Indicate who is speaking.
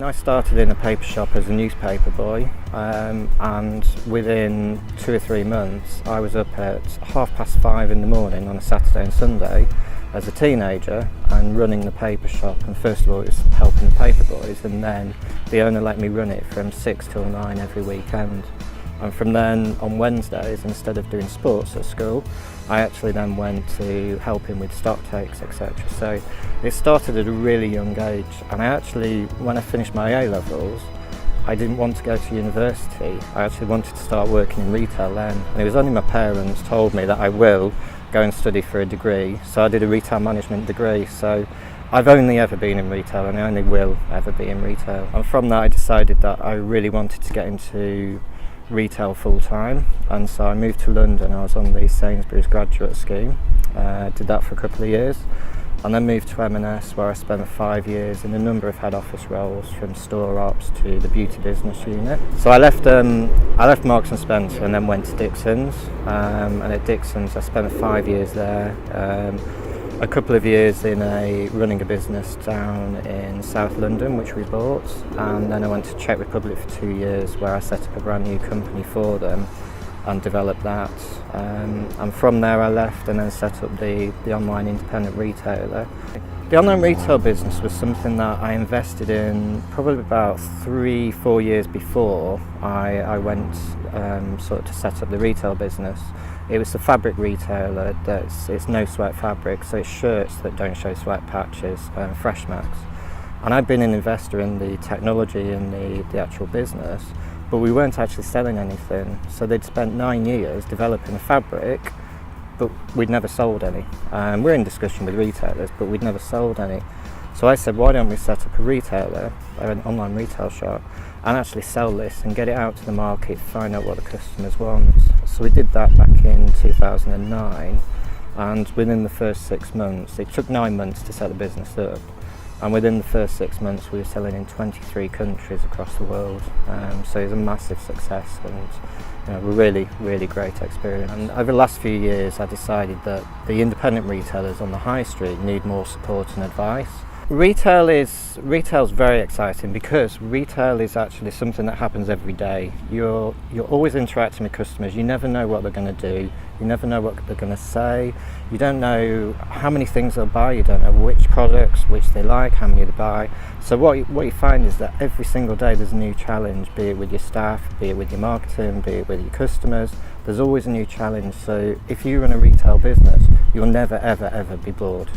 Speaker 1: I started in a paper shop as a newspaper boy, and within 2 or 3 months I was up at 5:30 in the morning on a Saturday and Sunday as a teenager and running the paper shop. And first of all it was helping the paper boys, and then the owner let me run it from 6 till 9 every weekend. And from then on Wednesdays, instead of doing sports at school, I actually then went to helping with stock takes, etc. So it started at a really young age, and I actually, when I finished my A-levels, I didn't want to go to university. I actually wanted to start working in retail then. And it was only my parents told me that I will go and study for a degree. So I did a retail management degree. So I've only ever been in retail, and I only will ever be in retail. And from that I decided that I really wanted to get into retail full-time, and so I moved to London. I was on the Sainsbury's graduate scheme, did that for a couple of years, and then moved to M&S, where I spent 5 years in a number of head office roles, from store ops to the beauty business unit. So I left Marks and Spencer and then went to Dixons, and at Dixons I spent 5 years there, a couple of years running a business down in South London, which we bought, and then I went to Czech Republic for 2 years, where I set up a brand new company for them and developed that. And from there I left and then set up the online independent retailer. The online retail business was something that I invested in probably about 3-4 years before I went sort of to set up the retail business. It was a fabric retailer it's no sweat fabric, so it's shirts that don't show sweat patches, fresh max. And I'd been an investor in the technology and the actual business, but we weren't actually selling anything. So they'd spent 9 years developing a fabric, but we'd never sold any. We're in discussion with retailers, but we'd never sold any. So I said, why don't we set up a retailer, an online retail shop, and actually sell this and get it out to the market, find out what the customers want. So we did that back in 2009, and within the first 6 months, it took 9 months to set the business up, and within the first 6 months we were selling in 23 countries across the world. So it was a massive success, and a really, really great experience. And over the last few years I decided that the independent retailers on the high street need more support and advice. Retail's very exciting, because retail is actually something that happens every day. You're always interacting with customers. You never know what they're going to do. You never know what they're going to say. You don't know how many things they'll buy. You don't know which products, which they like, how many they buy. So what you find is that every single day there's a new challenge, be it with your staff, be it with your marketing, be it with your customers. There's always a new challenge. So if you run a retail business, you'll never ever ever be bored.